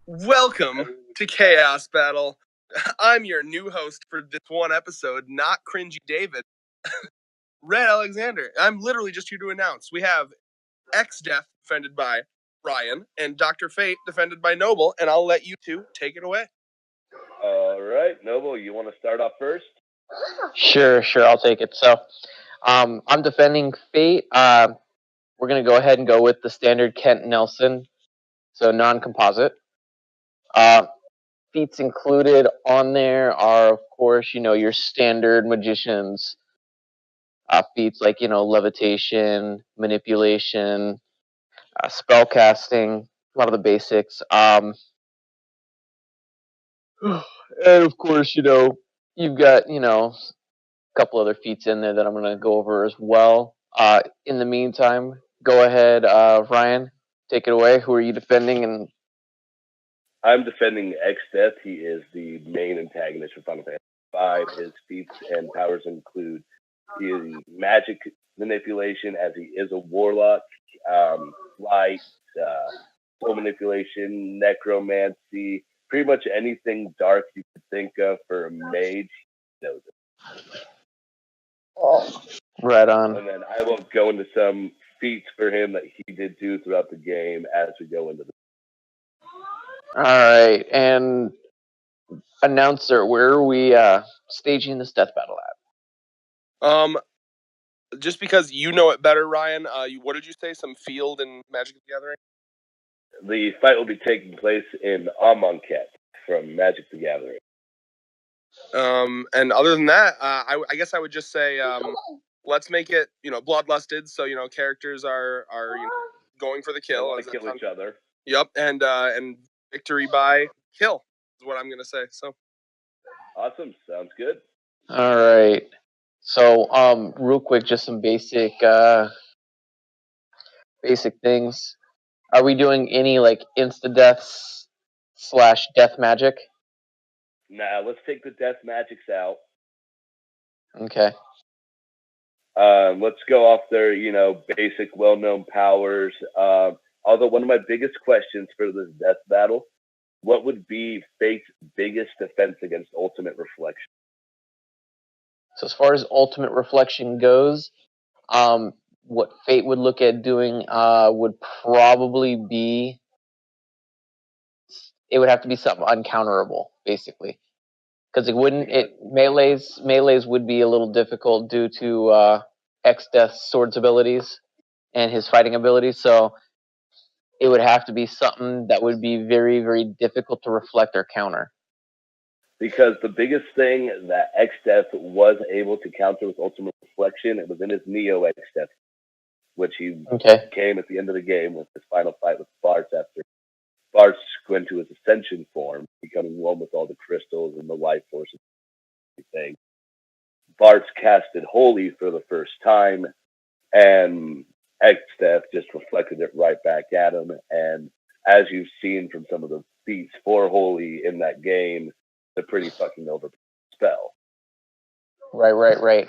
Welcome to Chaos Battle. I'm your new host for this one episode, not Cringy David. Red Alexander. I'm literally just here to announce we have Exdeath defended by Ryan and Dr. Fate defended by Noble, and I'll let you two take it away. All right, Noble, you want to start off first? Sure, I'll take it. So, I'm defending Fate. We're going to go ahead and go with the standard Kent Nelson, so non-composite. Feats included on there are, of course, your standard magicians feats like, levitation, manipulation, spell-casting, a lot of the basics. And, of course, you've got, a couple other feats in there that I'm going to go over as well. In the meantime, go ahead, Ryan, take it away. Who are you defending? And I'm defending Exdeath. He is the main antagonist for Final Fantasy V. His feats and powers include the magic manipulation, as he is a warlock, light, soul manipulation, necromancy, pretty much anything dark you could think of for a mage. He knows it. Oh, right on. And then I will go into some feats for him that he did do throughout the game as we go into the. All right, and announcer, where are we staging this death battle at? Just because you know it better, Ryan, what did you say? Some field in Magic the Gathering? The fight will be taking place in Amonkhet from Magic the Gathering. And other than that, I guess I would just say let's make it, bloodlusted. So characters are going for the kill. They want to kill each other. Yep, and victory by kill is what I'm gonna say. So awesome, sounds good. All right. So real quick, just some basic things. Are we doing any insta deaths / death magic? Nah, let's take the death magics out. Okay. Let's go off their, basic, well-known powers. Although one of my biggest questions for this death battle, what would be Fate's biggest defense against ultimate reflection? So as far as ultimate reflection goes, what Fate would look at doing would probably be, it would have to be something uncounterable, basically. Because melees would be a little difficult due to Exdeath's swords abilities and his fighting abilities, so it would have to be something that would be very, very difficult to reflect or counter. Because the biggest thing that Exdeath was able to counter with ultimate reflection, it was in his Neo Exdeath, which he came at the end of the game with his final fight with Bartz after Bartz went to his ascension form, becoming one with all the crystals and the life force and everything. Bartz casted Holy for the first time, and Exdeath just reflected it right back at him. And as you've seen from some of the feats for Holy in that game, it's a pretty fucking over spell. Right.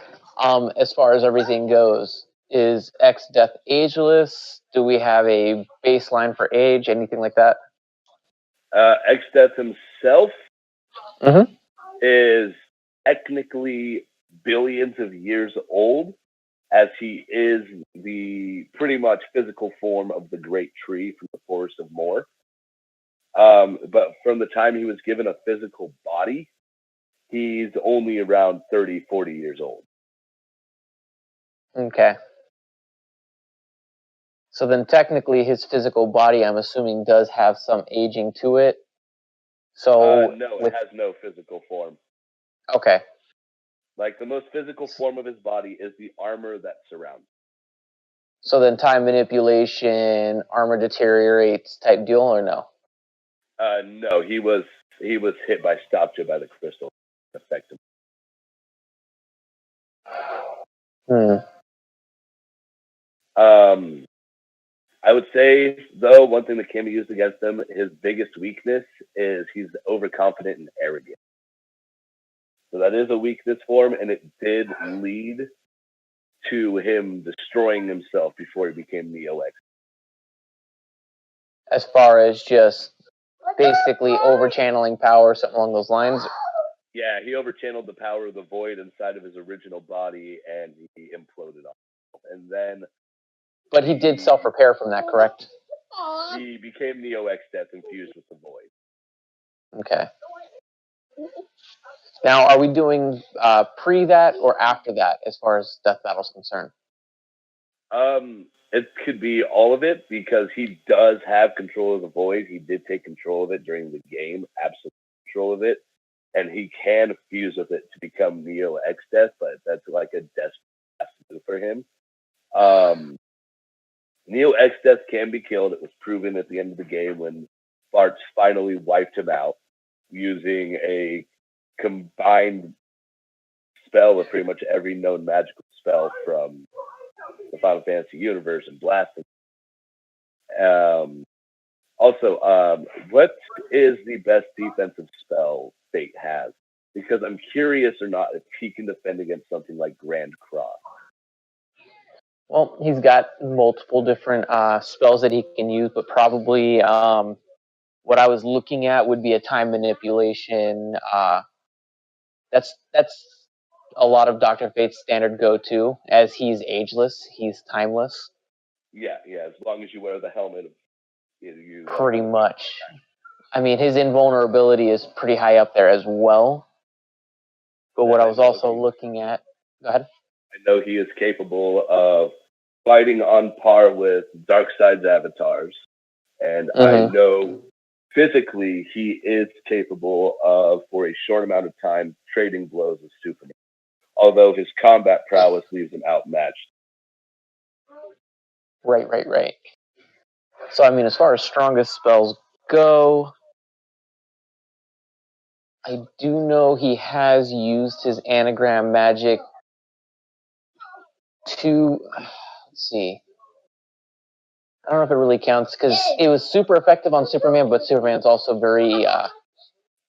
As far as everything goes, is Exdeath ageless? Do we have a baseline for age? Anything like that? Exdeath himself is technically billions of years old, as he is the pretty much physical form of the great tree from the Forest of Moor. But from the time he was given a physical body, he's only around 30, 40 years old. Okay. So then technically his physical body, I'm assuming, does have some aging to it. So no, it has no physical form. Okay. Like, the most physical form of his body is the armor that surrounds. So then time manipulation, armor deteriorates type deal, or no? No, he was hit by Stopja by the crystal. Effectively. I would say, though, one thing that can be used against him, his biggest weakness is he's overconfident and arrogant. So that is a weakness for him, and it did lead to him destroying himself before he became Neo X. As far as just basically over-channeling power, something along those lines. Yeah, he over-channeled the power of the void inside of his original body, and he imploded on himself. And then... But he did self-repair from that, correct? He became Neo Exdeath infused with the void. Okay. Now, are we doing pre that or after that, as far as Death Battle is concerned? It could be all of it, because he does have control of the void. He did take control of it during the game, absolute control of it, and he can fuse with it to become Neo Exdeath, but that's like a desperate for him. Neo Exdeath can be killed. It was proven at the end of the game when Farts finally wiped him out using a combined spell of pretty much every known magical spell from the Final Fantasy universe and blasting. Also, what is the best defensive spell Fate has? Because I'm curious or not if he can defend against something like Grand Cross. Well, he's got multiple different spells that he can use, but probably what I was looking at would be a time manipulation. That's a lot of Dr. Fate's standard go-to, as he's ageless, he's timeless. Yeah, as long as you wear the helmet. Pretty much. I mean, his invulnerability is pretty high up there as well. But what I was also looking at... Go ahead. I know he is capable of fighting on par with Darkseid's avatars. And I know physically he is capable of, for a short amount of time, trading blows with Superman. Although his combat prowess leaves him outmatched. Right. So, I mean, as far as strongest spells go, I do know he has used his anagram magic to... Let's see. I don't know if it really counts, because it was super effective on Superman, but Superman's also very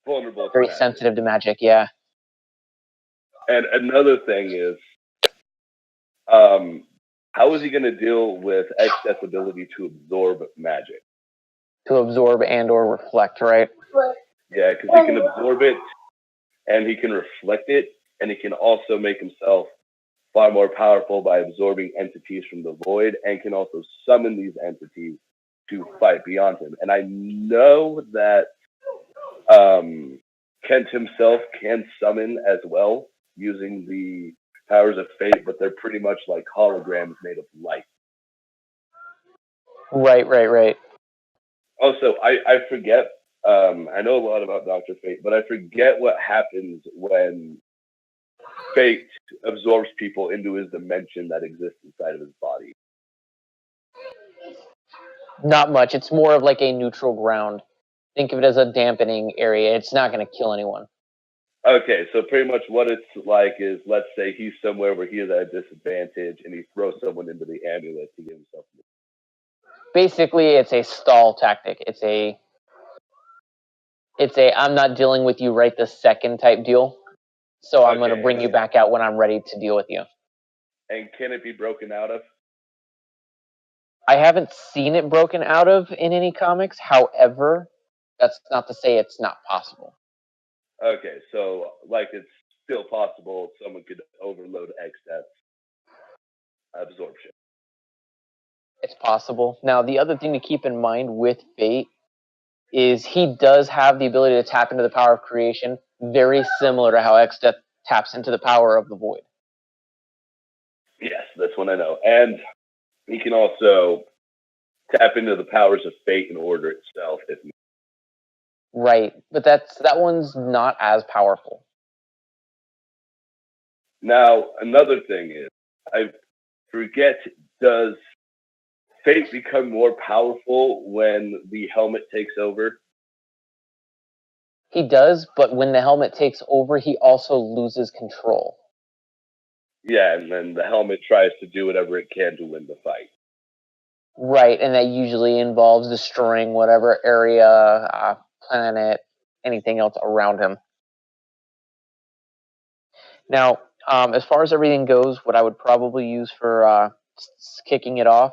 vulnerable, very sensitive to magic, yeah. And another thing is, how is he going to deal with Exdeath's ability to absorb magic? To absorb and or reflect, right? Yeah, because he can absorb it, and he can reflect it, and he can also make himself far more powerful by absorbing entities from the void, and can also summon these entities to fight beyond him. And I know that Kent himself can summon as well, using the powers of fate, but they're pretty much like holograms made of light. Right. Also, I forget, I know a lot about Dr. Fate, but I forget what happens when Fate absorbs people into his dimension that exists inside of his body. Not much. It's more of like a neutral ground. Think of it as a dampening area. It's not going to kill anyone. Okay, so pretty much what it's like is, let's say he's somewhere where he is at a disadvantage, and he throws someone into the amulet to give himself... Basically, it's a stall tactic. It's a I'm not dealing with you right this second type deal. So I'm going to bring you back out when I'm ready to deal with you. And can it be broken out of? I haven't seen it broken out of in any comics. However, that's not to say it's not possible. Okay, so like it's still possible someone could overload Exdeath's absorption. It's possible. Now, the other thing to keep in mind with Fate is he does have the ability to tap into the power of creation, very similar to how Exdeath taps into the power of the void. Yes, that's one I know. And he can also tap into the powers of fate and order itself. Right, but that one's not as powerful. Now, another thing is, I forget, does Fate become more powerful when the helmet takes over? He does, but when the helmet takes over, he also loses control. Yeah, and then the helmet tries to do whatever it can to win the fight. Right, and that usually involves destroying whatever area, planet, anything else around him. Now, as far as everything goes, what I would probably use for kicking it off,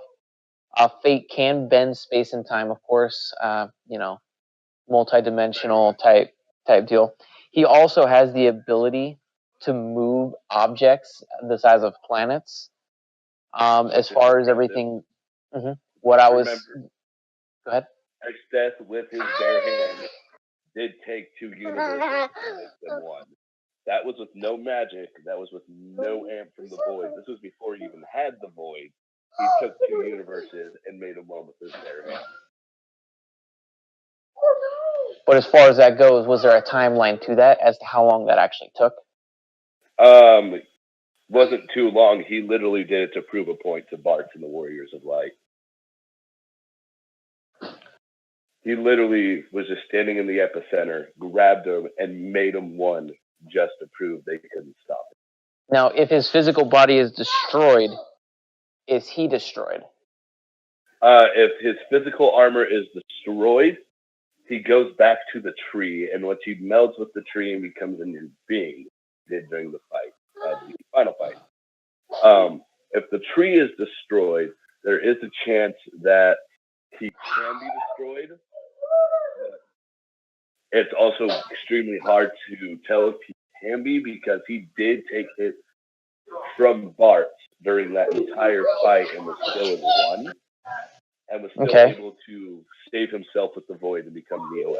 Fate can bend space and time, of course. multi-dimensional type deal. He also has the ability to move objects the size of planets. As far as everything, what I was. Go ahead. Exdeath with his bare hands did take 2 universes and make them one. That was with no magic. That was with no amp from the void. This was before he even had the void. He took 2 universes and made them one with his bare hands. But as far as that goes, was there a timeline to that as to how long that actually took? Wasn't too long. He literally did it to prove a point to Bart and the Warriors of Light. He literally was just standing in the epicenter, grabbed him, and made him one just to prove they couldn't stop it. Now, if his physical body is destroyed, is he destroyed? If his physical armor is destroyed, he goes back to the tree, and once he melds with the tree and becomes a new being, he did during the fight, the final fight. If the tree is destroyed, there is a chance that he can be destroyed. It's also extremely hard to tell if he can be, because he did take hits from Bart during that entire fight and was still in one, and was still able to save himself with the void and become Neo.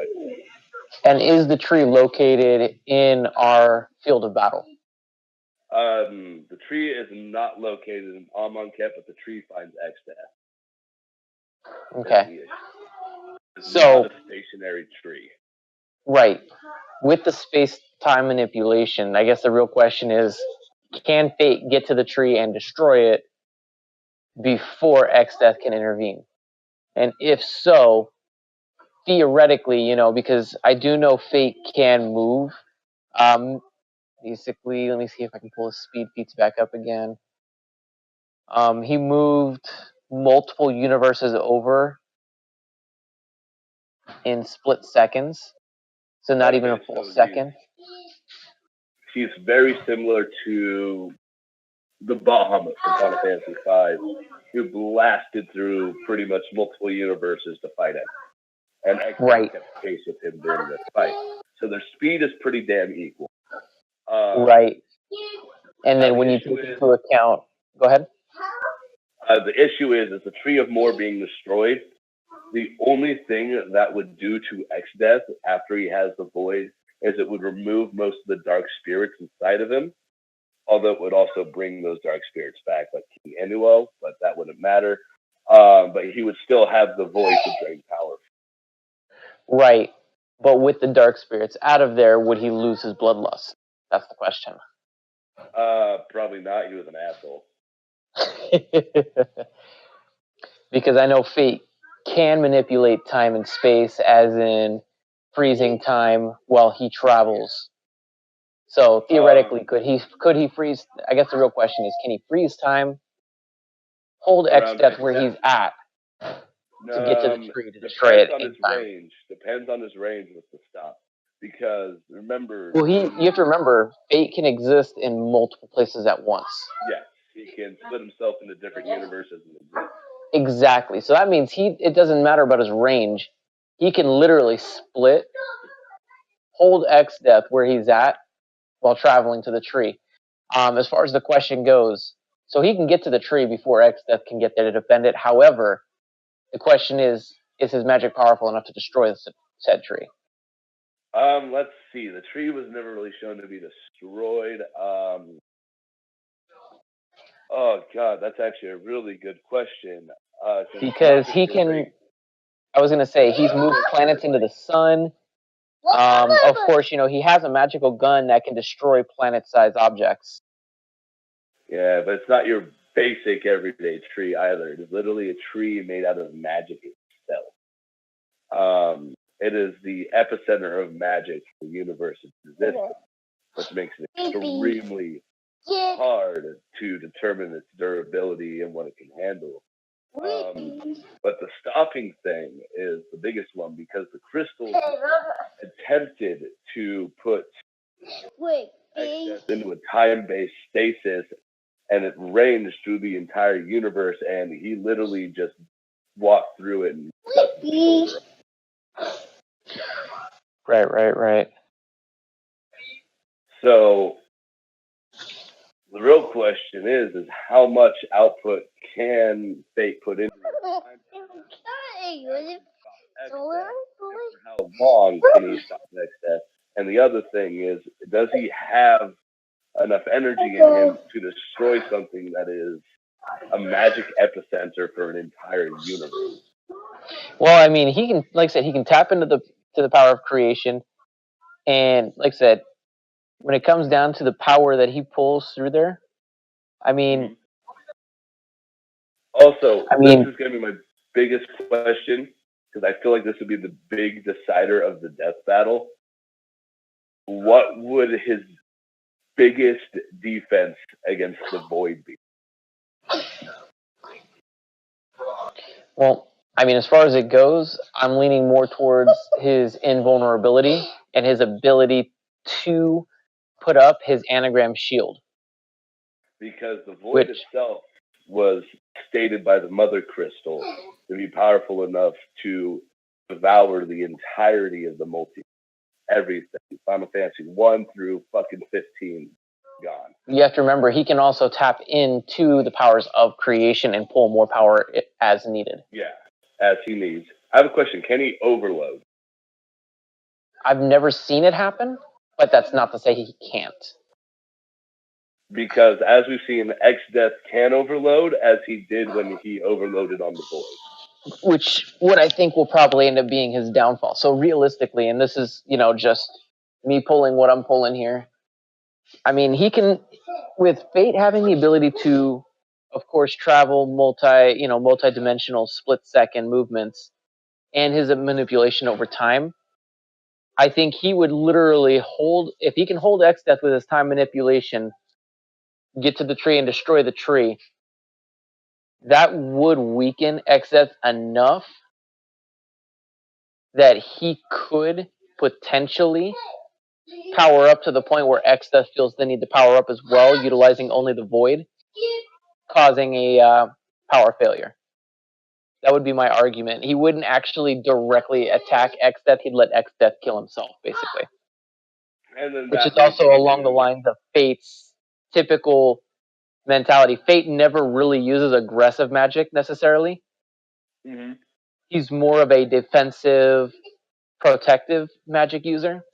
And is the tree located in our field of battle? The tree is not located in Amonkhet, but the tree finds Exdeath. Okay. It's not a stationary tree. Right. With the space-time manipulation, I guess the real question is, can Fate get to the tree and destroy it before Exdeath can intervene? And if so, theoretically, because I do know Fate can move. Basically, let me see if I can pull his speed feats back up again. He moved multiple universes over in split seconds. So not even a full second. He's very similar to the Bahamut from Final Fantasy V, who blasted through pretty much multiple universes to fight it. And Exdeath kept pace with him during this fight. So their speed is pretty damn equal. Right. And then when you take into account... Go ahead. The issue is the Tree of More being destroyed. The only thing that would do to Exdeath after he has the void is it would remove most of the dark spirits inside of him, although it would also bring those dark spirits back, like King Enuo, but that wouldn't matter. But he would still have the void to drain power. Right. But with the dark spirits out of there, would he lose his bloodlust? That's the question. Probably not. He was an asshole. Because I know Fate can manipulate time and space, as in freezing time while he travels. So theoretically, could he freeze? I guess the real question is, can he freeze time, hold Exdeath where he's at, to get to the tree to destroy it in time? Depends on his range with the stop. Because remember, well, you have to remember, Fate can exist in multiple places at once. Yes, he can split himself into different universes and exist. Exactly. So that means it doesn't matter about his range. He can literally split, hold Exdeath where he's at while traveling to the tree. As far as the question goes, so he can get to the tree before Exdeath can get there to defend it. However, the question is his magic powerful enough to destroy said tree? Let's see. The tree was never really shown to be destroyed. Oh, God, that's actually a really good question. Because he can... I was going to say, he's moved planets into the sun. Of course, he has a magical gun that can destroy planet-sized objects. Yeah, but it's not your basic everyday tree either. It is literally a tree made out of magic itself. It is the epicenter of magic the universe exists, which makes it extremely hard to determine its durability and what it can handle. But the stopping thing is the biggest one, because the crystals attempted to put Exdeath into a time-based stasis, and it ranged through the entire universe, and he literally just walked through it and Right. So the real question is how much output can Fate put into it? How long can he stop Exdeath? And the other thing is, does he have enough energy in him to destroy something that is a magic epicenter for an entire universe? Well, I mean, he can, like I said, he can tap into the power of creation, and like I said, when it comes down to the power that he pulls through there, I mean, also, this is going to be my biggest question, because I feel like this would be the big decider of the death battle. What would his biggest defense against the Void be? Well, I mean, as far as it goes, I'm leaning more towards his invulnerability and his ability to put up his anagram shield. Because the Void itself was stated by the Mother Crystal to be powerful enough to devour the entirety of the multi. Everything. Final Fantasy 1 through fucking 15. Gone. You have to remember, he can also tap into the powers of creation and pull more power as needed. Yeah, as he needs. I have a question. Can he overload? I've never seen it happen, but that's not to say he can't. Because as we've seen, Exdeath can overload, as he did when he overloaded on the Void. Which, what I think will probably end up being his downfall. So realistically, and this is, just me pulling what I'm pulling here, I mean, he can, with Fate having the ability to, of course, travel multi-dimensional split-second movements and his manipulation over time, I think he would literally if he can hold Exdeath with his time manipulation, get to the tree and destroy the tree, that would weaken Exdeath enough that he could potentially power up to the point where Exdeath feels the need to power up as well, utilizing only the Void, causing a power failure. That would be my argument. He wouldn't actually directly attack Exdeath. He'd let Exdeath kill himself, basically. Which is also along the lines of Fate's typical mentality. Fate never really uses aggressive magic, necessarily. Mm-hmm. He's more of a defensive, protective magic user,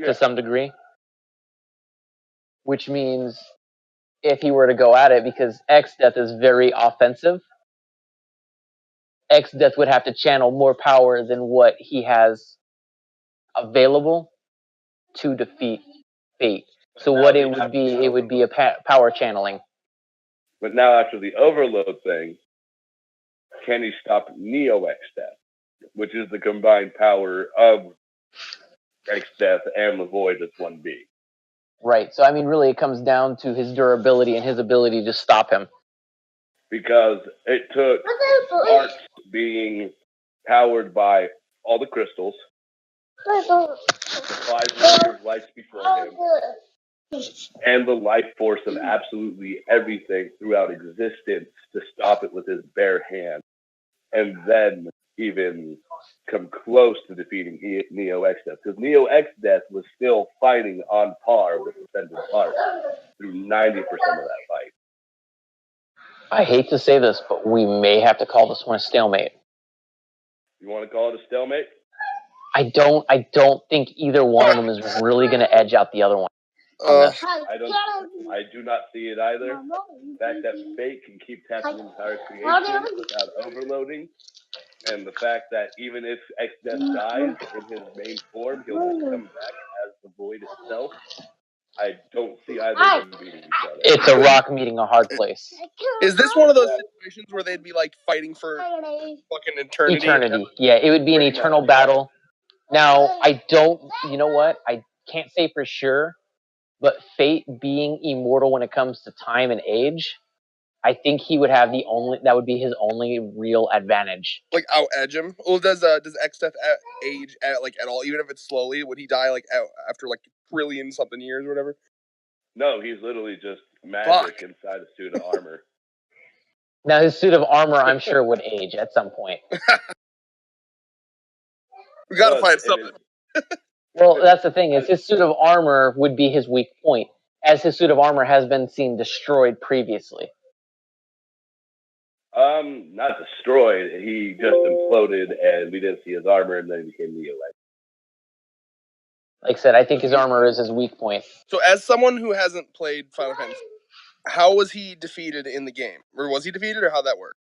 to some degree. Which means if he were to go at it, because Exdeath is very offensive, Exdeath would have to channel more power than what he has available to defeat Fate. So what it would be a power channeling. But now after the overload thing, can he stop Neo Exdeath, which is the combined power of Exdeath and the Void as one being? Right. So I mean, really, it comes down to his durability and his ability to stop him. Because it took Arts being powered by all the crystals, 5 warriors' lights before him, and the life force of absolutely everything throughout existence to stop it with his bare hand, and then even come close to defeating Neo Exdeath. Because Neo Exdeath was still fighting on par with Ascended Heart through 90% of that fight. I hate to say this, but we may have to call this one a stalemate. You want to call it a stalemate? I don't think either one of them is really going to edge out the other one. I do not see it either. The fact that Fate can keep tapping the entire creation without overloading, and the fact that even if Exdeath dies in his main form, he'll just come back as the Void itself. I don't see either of them beating each other. It's a rock meeting a hard place. Is this one of those situations where they'd be like fighting for fucking eternity? Eternity. Yeah, it would be an eternal battle. Now, you know what? I can't say for sure, but Fate being immortal when it comes to time and age, I think he would have that would be his only real advantage. Like out edge him? Well, does Exdeath age at all? Even if it's slowly, would he die after trillion something years or whatever? No, he's literally just magic inside a suit of armor. Now his suit of armor, I'm sure, would age at some point. We gotta find something. Well, that's the thing, is his suit of armor would be his weak point, as his suit of armor has been seen destroyed previously. Not destroyed. He just imploded, and we didn't see his armor, and then he became Neo. Like I said, I think his armor is his weak point. So, as someone who hasn't played Final Fantasy, how was he defeated in the game? Or was he defeated, or how'd that work?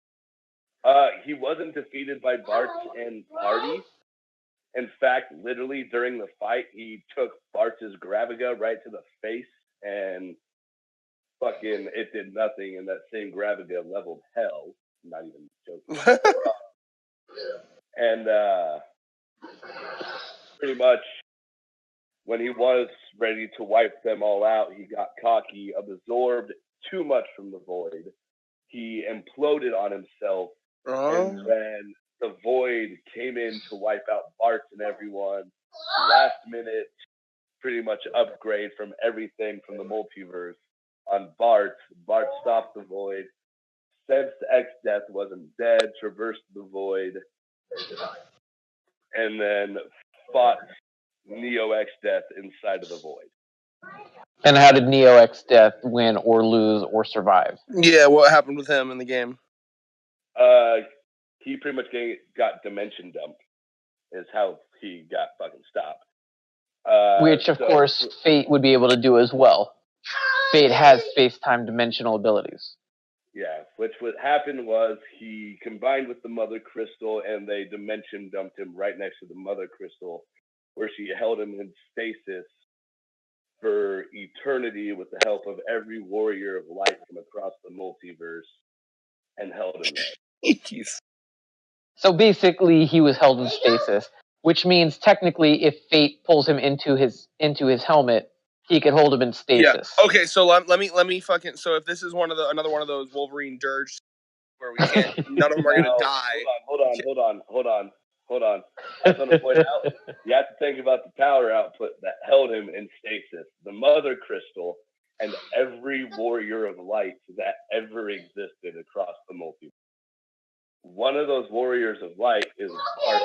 He wasn't defeated by Bart and Party. In fact, literally during the fight, he took Bart's Graviga right to the face, and fucking it did nothing, and that same Graviga leveled hell. Not even joking. And pretty much when he was ready to wipe them all out, he got cocky, absorbed too much from the void. He imploded on himself, and when the void came in to wipe out Bart and everyone, last minute, pretty much upgrade from everything from the multiverse on Bart. Bart stopped the void, sensed Exdeath wasn't dead, traversed the void, and then fought Neo Exdeath inside of the void. And how did Neo Exdeath win or lose or survive? Yeah, what happened with him in the game? He pretty much got dimension dumped, is how he got fucking stopped. Which, of course, Fate would be able to do as well. Fate has space-time dimensional abilities. Yeah, which what happened was he combined with the Mother Crystal, and they dimension dumped him right next to the Mother Crystal, where she held him in stasis for eternity with the help of every warrior of light from across the multiverse, and held him there. So basically, he was held in stasis, which means technically, if Fate pulls him into his helmet, he could hold him in stasis. Yeah. Okay, so let me fucking. So if this is another one of those Wolverine dirge where we can't, none of them are gonna die. Hold on. I just want to point out, you have to think about the power output that held him in stasis. The Mother Crystal and every warrior of light that ever existed across the multiverse. One of those warriors of light is Bart,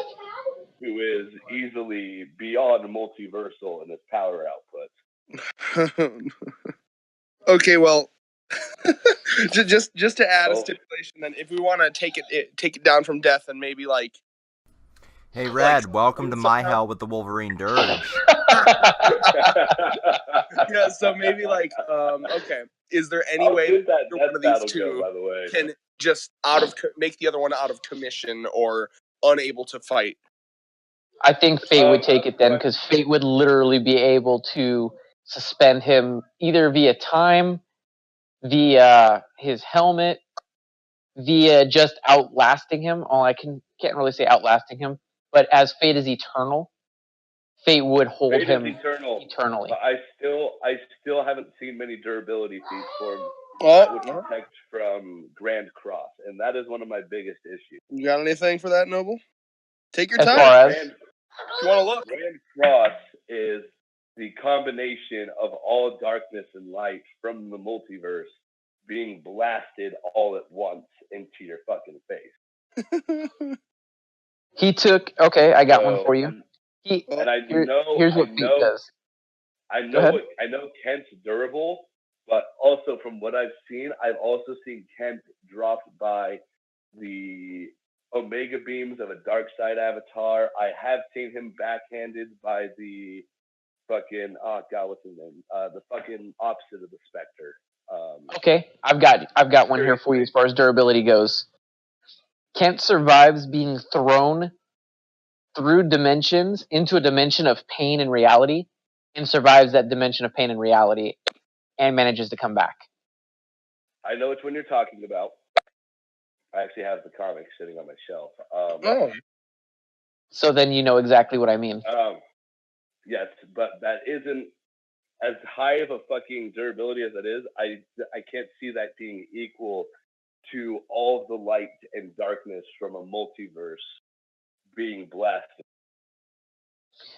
who is easily beyond multiversal in his power output. Okay, well, just to add a stipulation, then if we want to take it down from death and maybe like. Hey, Red, welcome to my hell with the Wolverine Dirge. Yeah, so maybe like, okay, is there any way that one of these two can just make the other one out of commission or unable to fight? I think Fate would take it then, because Fate would literally be able to suspend him either via time, via his helmet, via just outlasting him. Oh, I can't really say outlasting him, but as Fate is eternal, Fate would hold him eternally. But I still haven't seen many durability feats for him that would protect from Grand Cross, and that is one of my biggest issues. You got anything for that, Noble? Take your time. If you want to look. Grand Cross is the combination of all darkness and light from the multiverse being blasted all at once into your fucking face. He took. Okay, I got one for you. Here's what Pete does. I know Kent's durable, but also from what I've seen, I've also seen Kent dropped by the Omega beams of a dark side avatar. I have seen him backhanded by the fucking what's his name? The fucking opposite of the Spectre. Okay, I've got one here for you as far as durability goes. Kent survives being thrown through dimensions into a dimension of pain and reality, and survives that dimension of pain and reality, and manages to come back. I know which one you're talking about. I actually have the comic sitting on my shelf. So then you know exactly what I mean. Yes, but that isn't as high of a fucking durability as it is. I can't see that being equal to all the light and darkness from a multiverse being blasted.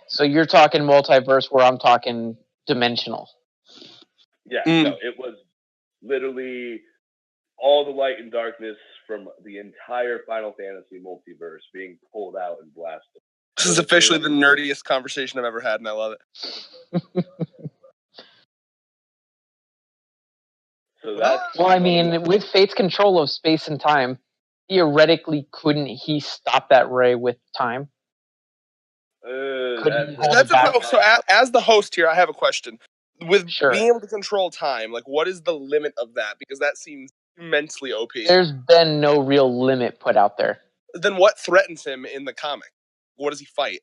So you're talking multiverse, where I'm talking dimensional. Yeah, no, it was literally all the light and darkness from the entire Final Fantasy multiverse being pulled out and blasted. This is officially the nerdiest conversation I've ever had, and I love it. So that's well, I mean, with Fate's control of space and time, theoretically, couldn't he stop that ray with time? So as the host here, I have a question. With being able to control time, like, what is the limit of that? Because that seems immensely OP. There's been no real limit put out there. Then what threatens him in the comic? What does he fight?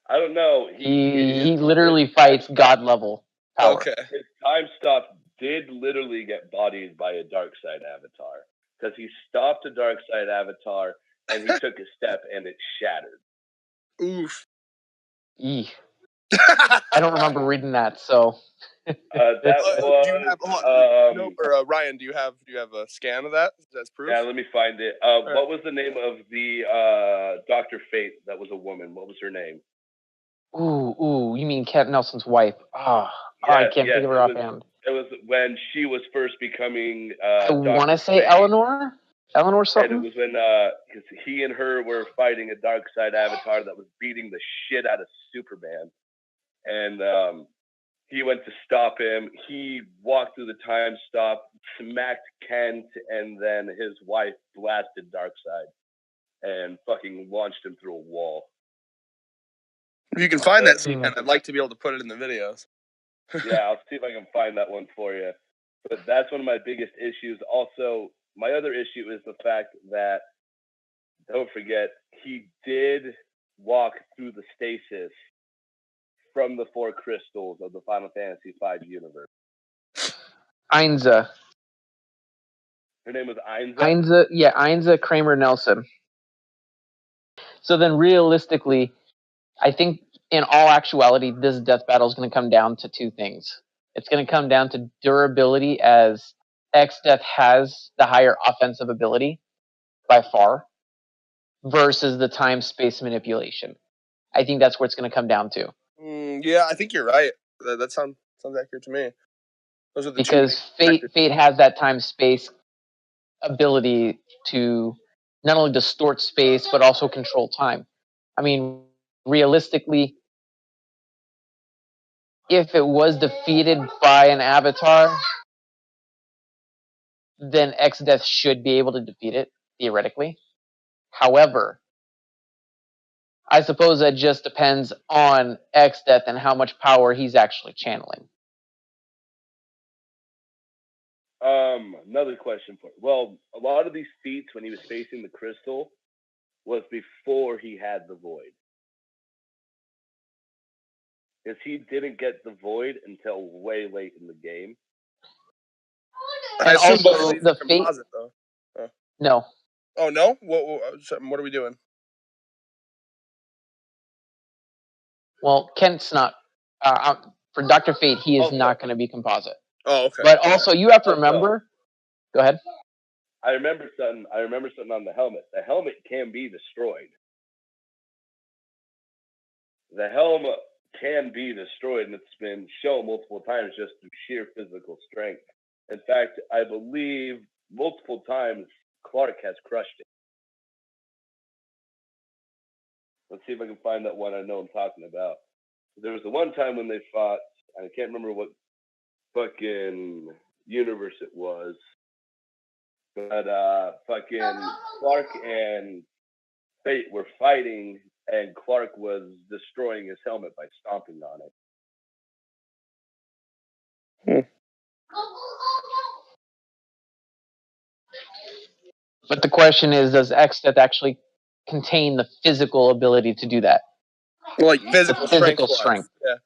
I don't know. He literally fights God level power. Okay. His time stop did literally get bodied by a Darkseid avatar. Because he stopped a Darkseid avatar and he took a step and it shattered. Oof. Eeh. I don't remember reading that, so. Ryan, do you have a scan of that as proof? Yeah, let me find it. What was the name of the Dr. Fate that was a woman? What was her name? Ooh, you mean Cat Nelson's wife? I can't think of her offhand. It was when she was first becoming. I want to say Eleanor? Eleanor something? And it was when because he and her were fighting a Darkseid avatar that was beating the shit out of Superman. And he went to stop him. He walked through the time stop, smacked Kent, and then his wife blasted Darkseid and fucking launched him through a wall. If you can find that scene, I'd like to be able to put it in the videos. Yeah, I'll see if I can find that one for you. But that's one of my biggest issues. Also, my other issue is the fact that, don't forget, he did walk through the stasis from the 4 crystals of the Final Fantasy V universe. Ainza. Her name was Ainza? Ainza Kramer Nelson. So then realistically, I think in all actuality, this death battle is going to come down to 2 things. It's going to come down to durability, as Exdeath has the higher offensive ability by far, versus the time-space manipulation. I think that's what it's going to come down to. Yeah, I think you're right. That sounds accurate to me. Those are the because Fate has that time-space ability to not only distort space but also control time. I mean, realistically, if it was defeated by an avatar, then Exdeath should be able to defeat it, theoretically. However, I suppose that just depends on Exdeath and how much power he's actually channeling. Another question for you. Well, a lot of these feats when he was facing the crystal was before he had the void. Because he didn't get the void until way late in the game. And also the fate. Though. No. Oh no! What are we doing? Well, Kent's not. For Dr. Fate, he is not going to be composite. Oh, okay. But also, you have to remember. Go ahead. I remember something on the helmet. The helmet can be destroyed. The helmet can be destroyed, and it's been shown multiple times just through sheer physical strength. In fact, I believe multiple times Clark has crushed it. Let's see if I can find that one I know I'm talking about. There was the one time when they fought, I can't remember what fucking universe it was, but fucking Clark and Fate were fighting, and Clark was destroying his helmet by stomping on it. But the question is, does Exdeath actually contain the physical ability to do that? Like physical strength. Yeah.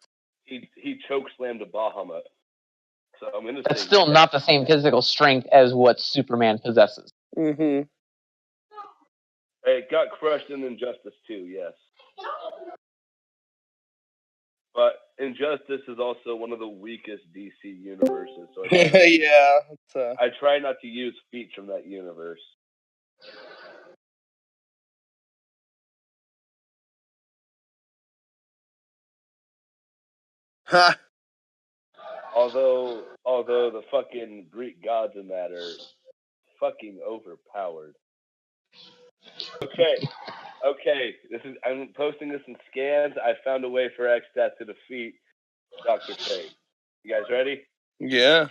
He chokeslammed a Bahamut. So that's still not the same physical strength as what Superman possesses. Mm-hmm. It got crushed in Injustice 2, yes. But Injustice is also one of the weakest DC universes. So yeah. I try not to use feats from that universe. Ha. Although the fucking Greek gods in that are fucking overpowered. Okay, Okay, I'm posting this in scans. I found a way for Exdeath to defeat Dr. Fate. You guys ready? Yeah.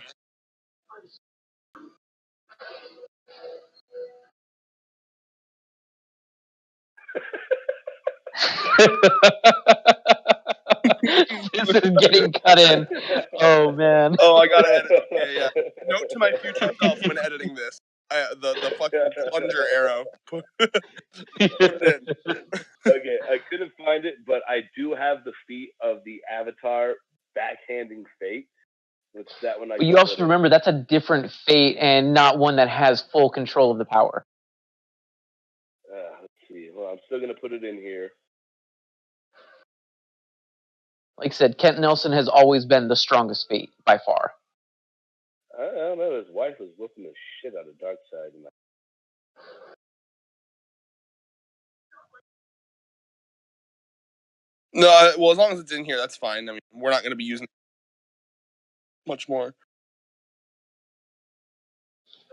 This is getting cut in. Oh man. Oh, I gotta edit. Yeah. Note to my future self when editing this: the fucking plunger arrow. Put it in. Okay, I couldn't find it, but I do have the feat of the Avatar backhanding Fate. It's that one. But you also remember that's a different fate and not one that has full control of the power. Let's see. Well, I'm still gonna put it in here. Like I said, Kent Nelson has always been the strongest fate by far. I don't know. His wife was whooping the shit out of Darkseid. No, well, as long as it's in here, that's fine. I mean, we're not going to be using much more.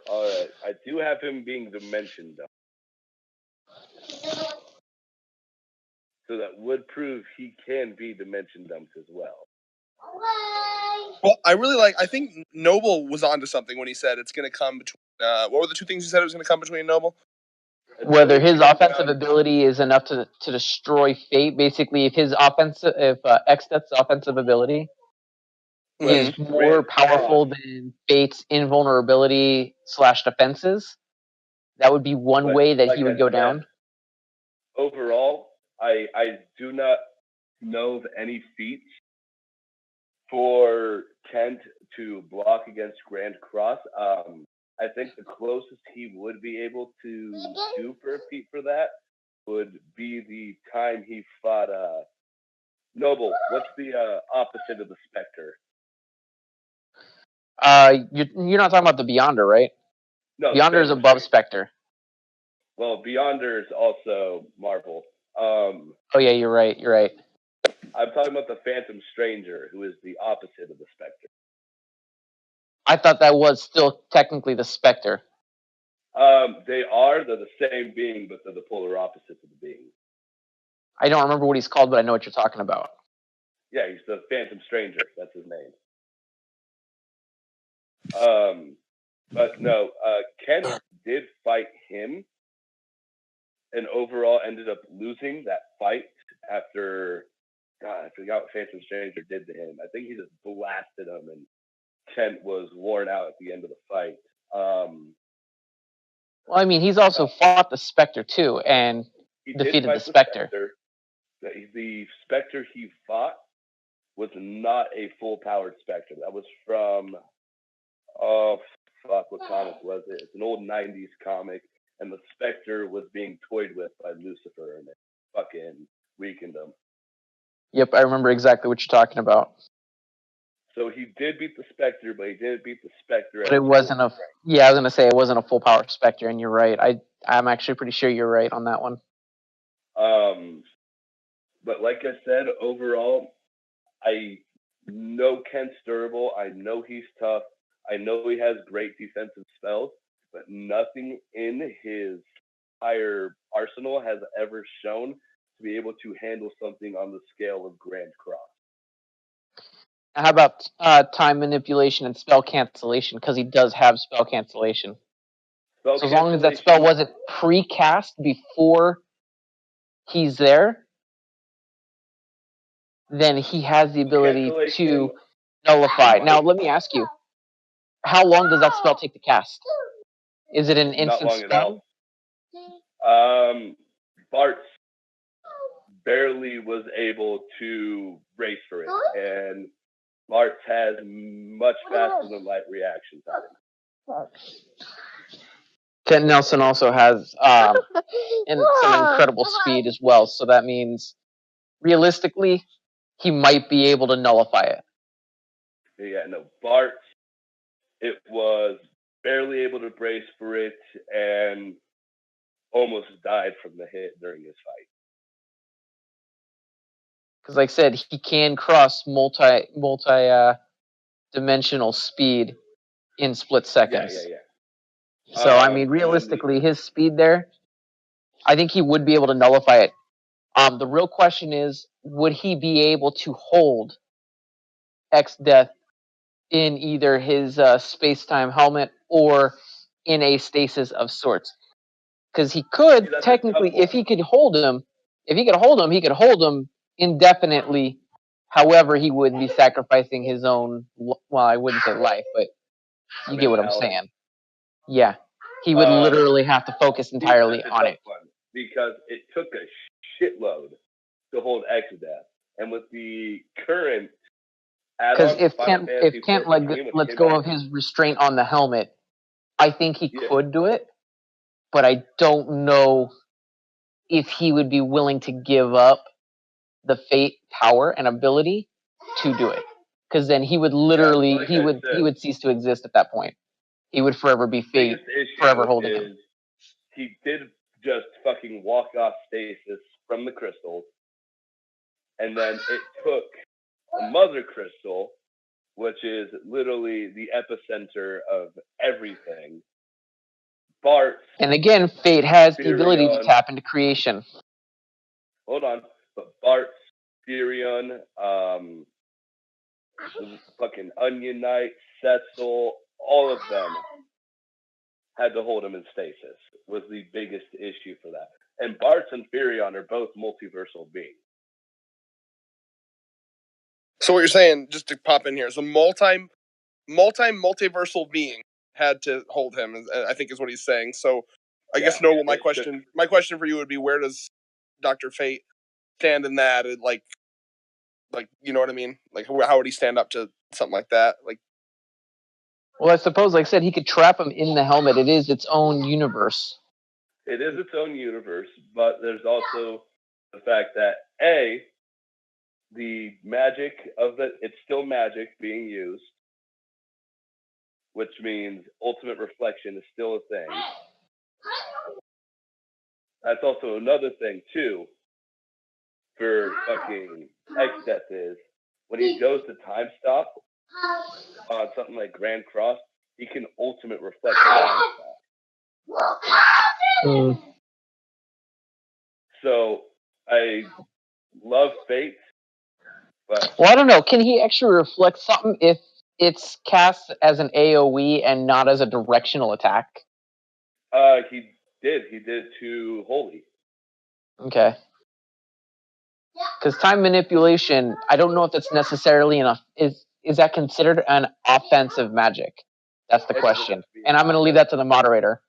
All right, I do have him being dimension dumped, so that would prove he can be dimension dumped as well. Well, I think Noble was onto something when he said it's going to come between. What were the two things he said it was going to come between Noble? Whether his offensive ability is enough to destroy Fate. Basically, if Exdeath's offensive ability is more powerful than Fate's invulnerability / defenses, that would be one way that he would go down. Overall, I do not know of any feats for Kent to block against Grand Cross. I think the closest he would be able to do for a feat for that would be the time he fought Noble. What's the opposite of the Spectre? You're not talking about the Beyonder, right? No, Beyonder is above Spectre. Well, Beyonder is also Marvel. Oh yeah, you're right. I'm talking about the Phantom Stranger, who is the opposite of the Spectre. I thought that was still technically the Spectre. They're the same being, but they're the polar opposites of the being. I don't remember what he's called, but I know what you're talking about. Yeah, he's the Phantom Stranger. That's his name. But no, Kent did fight him, and overall ended up losing that fight after. God, I forgot what Phantom Stranger did to him. I think he just blasted him, and Kent was worn out at the end of the fight. Well, I mean, he's also fought the Spectre too, and defeated the Spectre. The Spectre he fought was not a full-powered Spectre. That was from, what comic was it? It's an old 90s comic, and the Spectre was being toyed with by Lucifer, and it fucking weakened him. Yep, I remember exactly what you're talking about. So he did beat the Spectre, but he didn't beat the Spectre. But it wasn't I was going to say it wasn't a full power Spectre, and you're right. I'm actually pretty sure you're right on that one. But like I said, overall, I know Kent's durable. I know he's tough. I know he has great defensive spells, but nothing in his entire arsenal has ever shown to be able to handle something on the scale of Grand Cross. How about time manipulation and spell cancellation? Because he does have spell cancellation. So as long as that spell wasn't pre-cast before he's there, then he has the ability to nullify. Now, let me ask you, how long does that spell take to cast? Is it an instant spell? Bart barely was able to race for it, and Bart has much faster than light reaction time. Kent Nelson also has some incredible speed as well, so that means realistically he might be able to nullify it. Yeah, no, Bart, it was barely able to brace for it and almost died from the hit during his fight. Because like I said, he can cross multi-dimensional speed in split seconds. Yeah. So, I mean, realistically, his speed there, I think he would be able to nullify it. The real question is, would he be able to hold Exdeath in either his space-time helmet or in a stasis of sorts? Because he could technically, if he could hold him, he could hold him indefinitely. However, he would be sacrificing his own. Well, I wouldn't say life, but you get what I'm saying. Yeah, he would literally have to focus entirely on it. Because it took a shitload to hold Exdeath, and with the current because if Kent lets go of his restraint on the helmet, I think he could do it, but I don't know if he would be willing to give up the fate, power, and ability to do it. Because then he would literally he would cease to exist at that point. He would forever be fate, forever holding him. He did just fucking walk off stasis from the crystals, and then it took a mother crystal, which is literally the epicenter of everything. Bart. And again, fate has the ability to tap into creation. Hold on. But Bart, Furion, fucking Onion Knight, Cecil, all of them had to hold him in stasis, was the biggest issue for that. And Bartz and Furion are both multiversal beings. So what you're saying, just to pop in here, is a multiversal being had to hold him, I think is what he's saying. So I guess, Noble, my question for you would be, where does Dr. Fate stand in that? Like, you know what I mean? Like, how would he stand up to something like that? Like, well, I suppose, like I said, he could trap him in the helmet. It is its own universe. It is its own universe, but there's also the fact that the magic of it's still magic being used, which means ultimate reflection is still a thing. That's also another thing too for fucking Exdeath is when he goes to time stop on something like Grand Cross, he can ultimate reflect time stop. So I love Fate, but well, I don't know. Can he actually reflect something if it's cast as an AoE and not as a directional attack? He did. He did to Holy. Okay. Because time manipulation, I don't know if that's necessarily enough. Is that considered an offensive magic? That's the question. And I'm going to leave that to the moderator.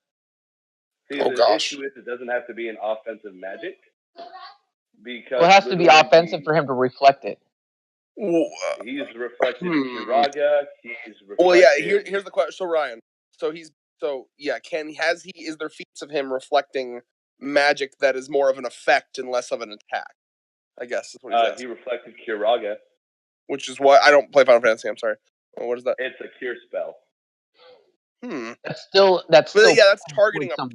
See, the issue is it doesn't have to be an offensive magic. Because it has to be offensive for him to reflect it. He's reflected Kiraga. He's reflected... Well, yeah, here's the question. So, Ryan, is there feats of him reflecting magic that is more of an effect and less of an attack? I guess is what he's asking. He reflected Kiraga. Which is what I don't play Final Fantasy. I'm sorry. What is that? It's a cure spell. That's still that's targeting a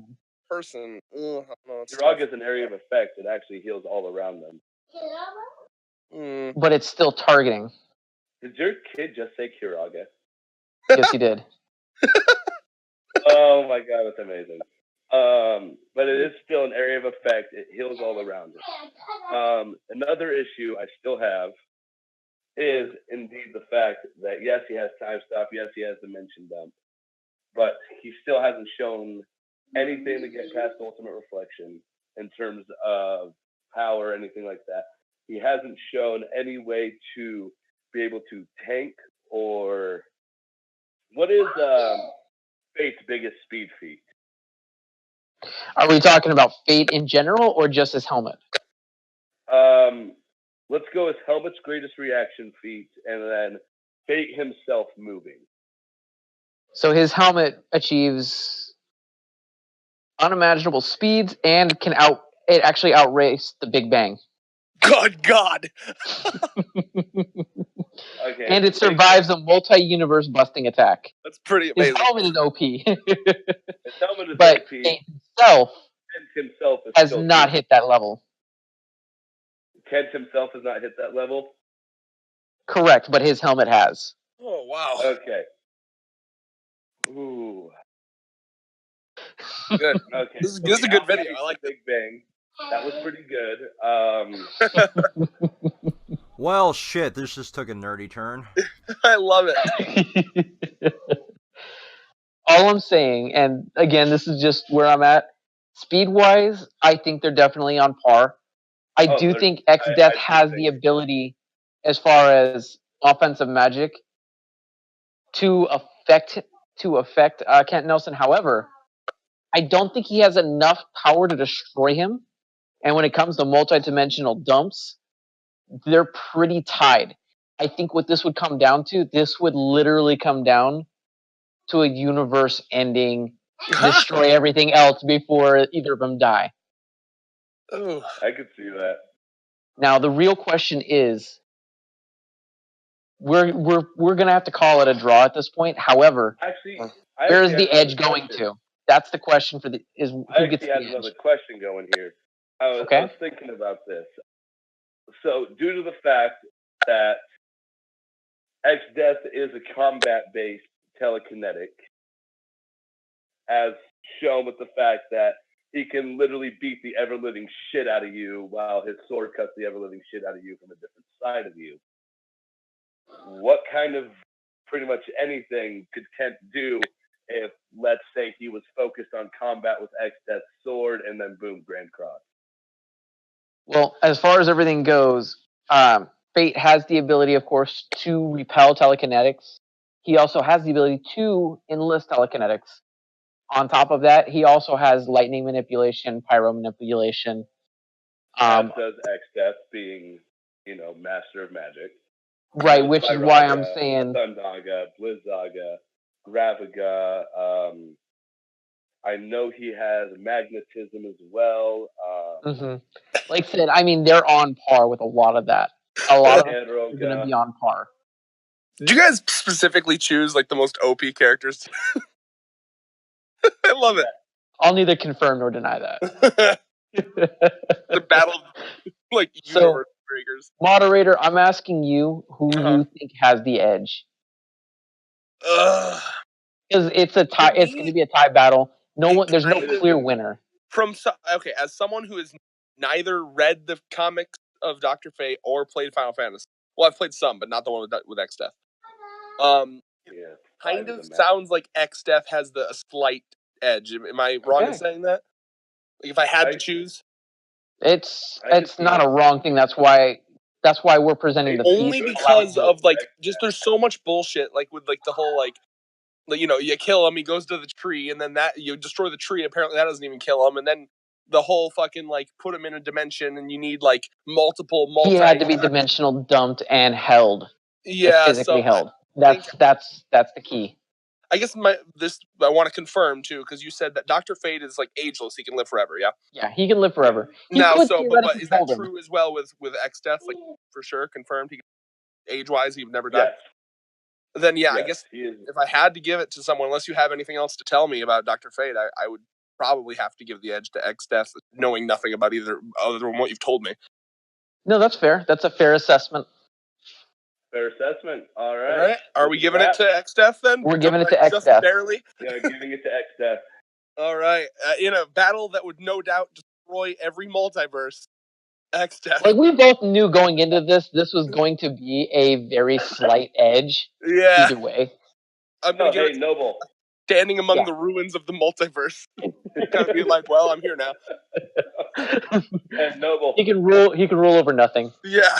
person. Kiraga is an area of effect. It actually heals all around them. But it's still targeting. Did your kid just say Kiraga? Yes, he did. Oh my god, that's amazing. But it is still an area of effect. It heals all around it. Another issue I still have is indeed the fact that yes, he has time stop, yes, he has dimension dump, but he still hasn't shown anything to get past ultimate reflection in terms of power or anything like that. He hasn't shown any way to be able to tank or what is Fate's biggest speed feat? Are we talking about Fate in general or just his helmet? Let's go with helmet's greatest reaction feat and then Fate himself moving. So his helmet achieves unimaginable speeds and it actually outrace the Big Bang. Good God! Okay. And it survives a multi-universe busting attack. That's pretty amazing. His helmet is OP. His helmet is but OP. Kent himself has not hit that level. Kent himself has not hit that level? Correct, but his helmet has. Oh, wow. Okay. Ooh. Good. Okay. This is a good video. I like Big Bang. That was pretty good. Well, shit, this just took a nerdy turn. I love it. All I'm saying, and again, this is just where I'm at. Speed-wise, I think they're definitely on par. I do think Exdeath has the ability, as far as offensive magic, to affect Kent Nelson. However, I don't think he has enough power to destroy him. And when it comes to multi-dimensional dumps, they're pretty tied. I think what this would come down to, this would literally come down to a universe ending, destroy everything else before either of them die. Oh, I could see that. Now the real question is, we're gonna have to call it a draw at this point. However, where is the edge going to? That's the question for who gets the edge. I had another question going here. I was thinking about this. So, due to the fact that Exdeath is a combat-based telekinetic, as shown with the fact that he can literally beat the ever-living shit out of you while his sword cuts the ever-living shit out of you from a different side of you. What kind of pretty much anything could Kent do if, let's say, he was focused on combat with Exdeath's sword and then boom, Grand Cross? Well, as far as everything goes, Fate has the ability, of course, to repel telekinetics. He also has the ability to enlist telekinetics. On top of that, he also has lightning manipulation, pyro manipulation. As does Exdeath, being, master of magic. Right, which is why I'm saying Thundaga, Blizzaga, Gravaga. I know he has magnetism as well. Like I said, I mean, they're on par with a lot of that. A lot of them are going to be on par. Did you guys specifically choose like the most OP characters? I love it. I'll neither confirm nor deny that. The battle, like universe breakers. Moderator, I'm asking you who you think has the edge. Because it's a tie. It's going to be a tie battle. There's no clear winner. As someone who has neither read the comics of Dr. Fate or played Final Fantasy. Well, I've played some, but not the one with Exdeath. Kind of sounds like Exdeath has a slight edge. Am I wrong in saying that? Like if I had to choose, it's not a wrong thing. That's why we're presenting the only because of like just there's so much bullshit like with like the whole like you kill him, he goes to the tree, and then that you destroy the tree. Apparently, that doesn't even kill him, and then the whole fucking like put him in a dimension, and you need like multiple. He had to be dimensional dumped and held. Yeah, physically held. That's the key. I guess I want to confirm too, because you said that Dr. Fate is like ageless; he can live forever. Yeah. Yeah, he can live forever. But is that true as well with Exdeath? Like for sure, confirmed. Age-wise, he would never die. Then I guess if I had to give it to someone, unless you have anything else to tell me about Dr. Fate, I would probably have to give the edge to Exdeath, knowing nothing about either other than what you've told me. No, that's fair. That's a fair assessment. Fair assessment. All right. Are we giving it to Exdeath then? We're giving it to Exdeath. Barely. Yeah, giving it to Exdeath. All right. In a battle that would no doubt destroy every multiverse, Exdeath. Like we both knew going into this was going to be a very slight edge. Yeah. Either way. I'm gonna give it Noble. Standing among the ruins of the multiverse. Kind of be like, well, I'm here now. And Noble. He can rule over nothing. Yeah.